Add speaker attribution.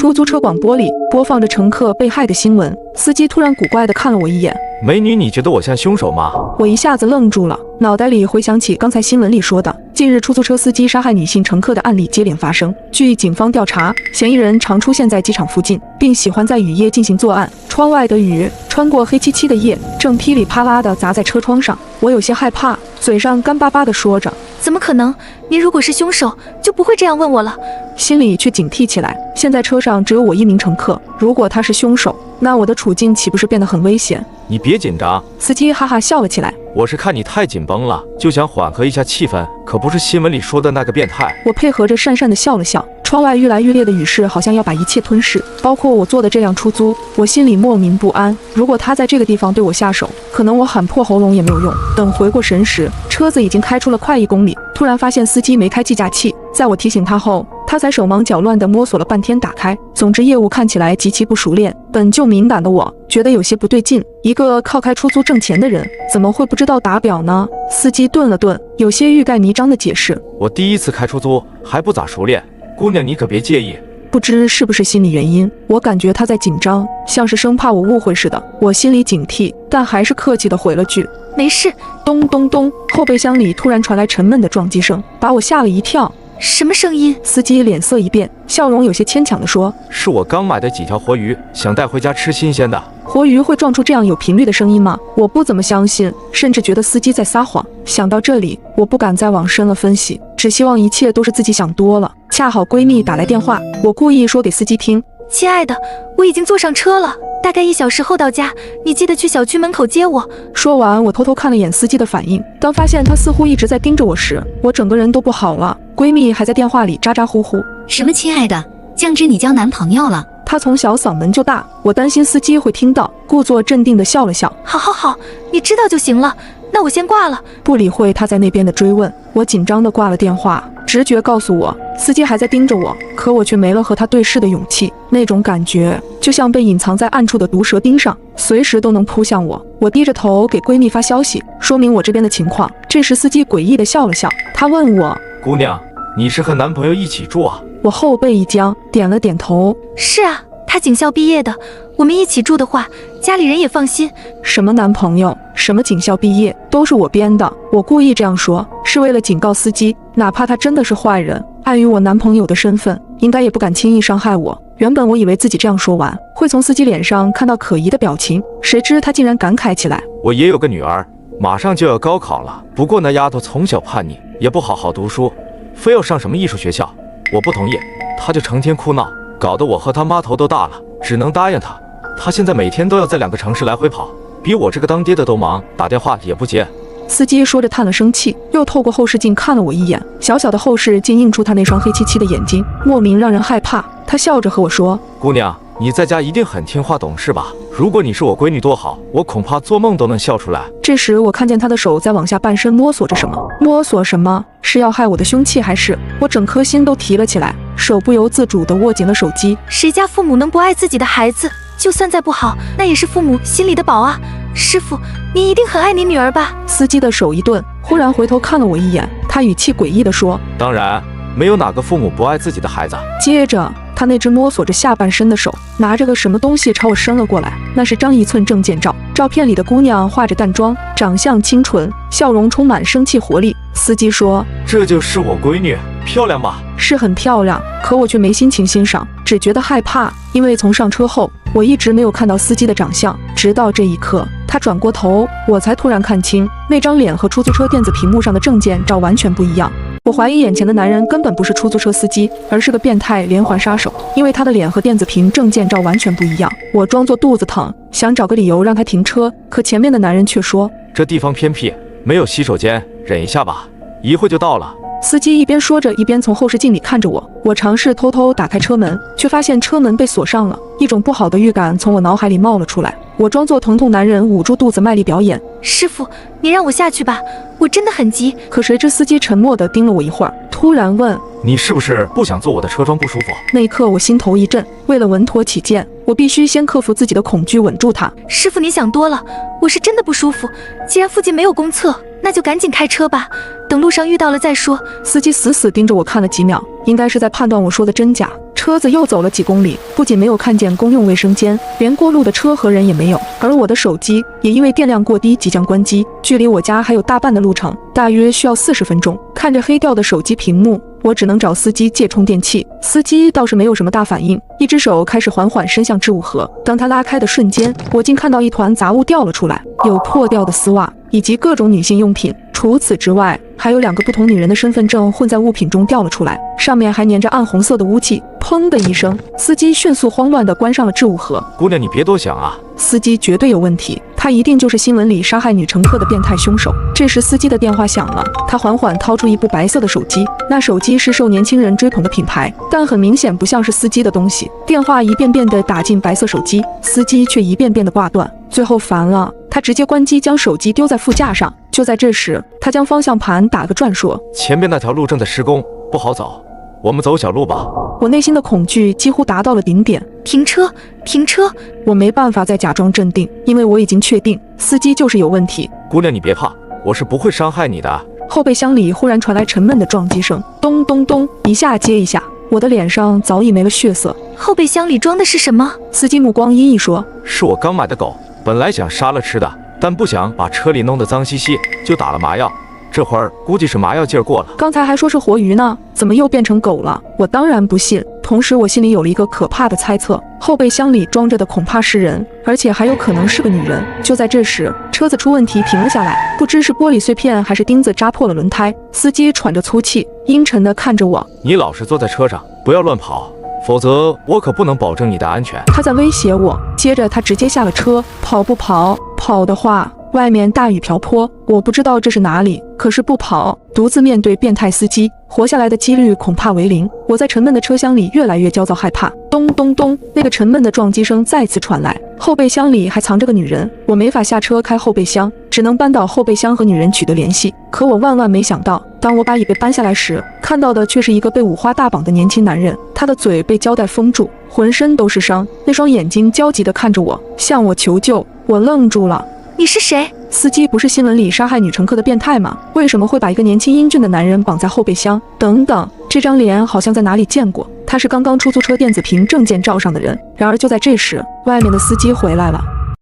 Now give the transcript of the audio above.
Speaker 1: 出租车广播里播放着乘客被害的新闻，司机突然古怪地看了我一眼。
Speaker 2: 美女，你觉得我像凶手吗？
Speaker 1: 我一下子愣住了，脑袋里回想起刚才新闻里说的近日出租车司机杀害女性乘客的案例接连发生。据警方调查，嫌疑人常出现在机场附近，并喜欢在雨夜进行作案。窗外的雨穿过黑漆漆的夜，正噼里啪啦地砸在车窗上。我有些害怕，嘴上干巴巴地说着：“
Speaker 3: 怎么可能？您如果是凶手，就不会这样问我了。”
Speaker 1: 心里却警惕起来。现在车上只有我一名乘客，如果他是凶手，那我的处境岂不是变得很危险？
Speaker 2: 你别紧张。
Speaker 1: 司机哈哈笑了起来。
Speaker 2: 我是看你太紧绷了，就想缓和一下气氛，可不是新闻里说的那个变态。
Speaker 1: 我配合着讪讪地笑了笑。窗外愈来愈烈的雨势好像要把一切吞噬，包括我坐的这辆出租。我心里莫名不安，如果他在这个地方对我下手，可能我喊破喉咙也没有用。等回过神时，车子已经开出了快1公里，突然发现司机没开计价器，在我提醒他后，他才手忙脚乱地摸索了半天打开。总之业务看起来极其不熟练，本就敏感的我觉得有些不对劲。一个靠开出租挣钱的人，怎么会不知道打表呢？司机顿了顿，有些欲盖弥彰地解释：“
Speaker 2: 我第一次开出租，还不咋熟练，姑娘你可别介意。”
Speaker 1: 不知是不是心理原因，我感觉他在紧张，像是生怕我误会似的。我心里警惕，但还是客气地回了句：“
Speaker 3: 没事。”
Speaker 1: 咚咚咚，后备箱里突然传来沉闷的撞击声，把我吓了一跳。
Speaker 3: 什么声音？
Speaker 1: 司机脸色一变，笑容有些牵强地说：“
Speaker 2: 是我刚买的几条活鱼，想带回家吃新鲜的。”
Speaker 1: 活鱼会撞出这样有频率的声音吗？我不怎么相信，甚至觉得司机在撒谎。想到这里，我不敢再往深了分析，只希望一切都是自己想多了。恰好闺蜜打来电话，我故意说给司机听：“
Speaker 3: 亲爱的，我已经坐上车了，大概1小时后到家，你记得去小区门口接我。”
Speaker 1: 说完，我偷偷看了眼司机的反应，当发现他似乎一直在盯着我时，我整个人都不好了。闺蜜还在电话里咋咋呼呼：“
Speaker 4: 什么亲爱的，酱汁你交男朋友了？”
Speaker 1: 她从小嗓门就大，我担心司机会听到，故作镇定地笑了笑：“
Speaker 3: 好，你知道就行了，那我先挂了。”
Speaker 1: 不理会他在那边的追问，我紧张地挂了电话。直觉告诉我，司机还在盯着我，可我却没了和他对视的勇气。那种感觉就像被隐藏在暗处的毒蛇盯上，随时都能扑向我。我低着头给闺蜜发消息，说明我这边的情况。这时司机诡异地笑了笑，他问我：“
Speaker 2: 姑娘，你是和男朋友一起住啊？”
Speaker 1: 我后背一僵，点了点头：“
Speaker 3: 是啊，他警校毕业的，我们一起住的话，家里人也放心。”
Speaker 1: 什么男朋友，什么警校毕业，都是我编的。我故意这样说，是为了警告司机，哪怕他真的是坏人，碍于我男朋友的身份，应该也不敢轻易伤害我。原本我以为自己这样说完，会从司机脸上看到可疑的表情，谁知他竟然感慨起来：“
Speaker 2: 我也有个女儿，马上就要高考了，不过那丫头从小叛逆，也不好好读书，非要上什么艺术学校。我不同意，她就成天哭闹，搞得我和她妈头都大了，只能答应她。她现在每天都要在2个城市来回跑，比我这个当爹的都忙，打电话也不接。”
Speaker 1: 司机说着叹了声气，又透过后视镜看了我一眼，小小的后视镜映出他那双黑漆漆的眼睛，莫名让人害怕。他笑着和我说：“
Speaker 2: 姑娘，你在家一定很听话懂事吧？如果你是我闺女多好，我恐怕做梦都能笑出来。”
Speaker 1: 这时我看见他的手在往下半身摸索着什么，摸索什么？是要害我的凶器还是？我整颗心都提了起来，手不由自主地握紧了手机。
Speaker 3: 谁家父母能不爱自己的孩子？就算再不好，那也是父母心里的宝啊。师傅，你一定很爱你女儿吧？
Speaker 1: 司机的手一顿，忽然回头看了我一眼，他语气诡异地说：“
Speaker 2: 当然，没有哪个父母不爱自己的孩子。”
Speaker 1: 接着他那只摸索着下半身的手拿着个什么东西朝我伸了过来，那是张一寸证件照。照片里的姑娘化着淡妆，长相清纯，笑容充满生气活力。司机说：“
Speaker 2: 这就是我闺女，漂亮吧？”
Speaker 1: 是很漂亮，可我却没心情欣赏，只觉得害怕，因为从上车后我一直没有看到司机的长相，直到这一刻他转过头，我才突然看清那张脸和出租车电子屏幕上的证件照完全不一样。我怀疑眼前的男人根本不是出租车司机，而是个变态连环杀手，因为他的脸和电子屏证件照完全不一样。我装作肚子疼，想找个理由让他停车，可前面的男人却说：“
Speaker 2: 这地方偏僻，没有洗手间，忍一下吧，一会就到了。”
Speaker 1: 司机一边说着，一边从后视镜里看着我。我尝试偷偷打开车门，却发现车门被锁上了。一种不好的预感从我脑海里冒了出来。我装作疼痛男人，捂住肚子卖力表演：“
Speaker 3: 师傅，你让我下去吧，我真的很急。”
Speaker 1: 可谁知司机沉默地盯了我一会儿，突然问：“
Speaker 2: 你是不是不想坐我的车装不舒服？”
Speaker 1: 那一刻我心头一震，为了稳妥起见，我必须先克服自己的恐惧，稳住他。
Speaker 3: 师傅，你想多了，我是真的不舒服。既然附近没有公厕，那就赶紧开车吧，等路上遇到了再说。
Speaker 1: 司机死死盯着我看了几秒，应该是在判断我说的真假。车子又走了几公里，不仅没有看见公用卫生间，连过路的车和人也没有。而我的手机也因为电量过低即将关机，距离我家还有大半的路程，大约需要40分钟。看着黑掉的手机屏幕，我只能找司机借充电器。司机倒是没有什么大反应，一只手开始缓缓伸向置物盒。当他拉开的瞬间，我竟看到一团杂物掉了出来，有破掉的丝袜以及各种女性用品。除此之外，还有2个不同女人的身份证混在物品中掉了出来，上面还粘着暗红色的污迹。砰的一声，司机迅速慌乱地关上了置物盒。
Speaker 2: 姑娘，你别多想啊，
Speaker 1: 司机绝对有问题，他一定就是新闻里杀害女乘客的变态凶手。这时司机的电话响了，他缓缓掏出一部白色的手机，那手机是受年轻人追捧的品牌，但很明显不像是司机的东西。电话一遍遍地打进白色手机，司机却一遍遍地挂断。最后烦了，他直接关机，将手机丢在副驾上。就在这时，他将方向盘打个转，说：
Speaker 2: 前边那条路正在施工，不好走，我们走小路吧。
Speaker 1: 我内心的恐惧几乎达到了顶点。
Speaker 3: 停车，停车！
Speaker 1: 我没办法再假装镇定，因为我已经确定司机就是有问题。
Speaker 2: 姑娘，你别怕，我是不会伤害你的。
Speaker 1: 后备箱里忽然传来沉闷的撞击声，咚咚咚，一下接一下。我的脸上早已没了血色。
Speaker 3: 后备箱里装的是什么？
Speaker 1: 司机目光阴翳说：
Speaker 2: 是我刚买的狗，本来想杀了吃的，但不想把车里弄得脏兮兮，就打了麻药。这会儿估计是麻药劲儿过了。
Speaker 1: 刚才还说是活鱼呢，怎么又变成狗了？我当然不信。同时我心里有了一个可怕的猜测，后备箱里装着的恐怕是人，而且还有可能是个女人。就在这时，车子出问题停了下来，不知是玻璃碎片还是钉子扎破了轮胎。司机喘着粗气，阴沉地看着我：
Speaker 2: 你老实坐在车上，不要乱跑，否则我可不能保证你的安全。
Speaker 1: 他在威胁我。接着他直接下了车。跑不跑？跑的话，外面大雨瓢泼，我不知道这是哪里，可是不跑，独自面对变态司机，活下来的几率恐怕为0。我在沉闷的车厢里越来越焦躁害怕。咚咚咚，那个沉闷的撞击声再次传来，后备箱里还藏着个女人，我没法下车开后备箱，只能扳倒后备箱和女人取得联系。可我万万没想到，当我把椅背搬下来时，看到的却是一个被五花大绑的年轻男人，他的嘴被胶带封住，浑身都是伤，那双眼睛焦急地看着我，向我求救。我愣住了。
Speaker 3: 你是谁？
Speaker 1: 司机不是新闻里杀害女乘客的变态吗？为什么会把一个年轻英俊的男人绑在后备箱？等等，这张脸好像在哪里见过，他是刚刚出租车电子屏证件照上的人。然而就在这时，外面的司机回来了。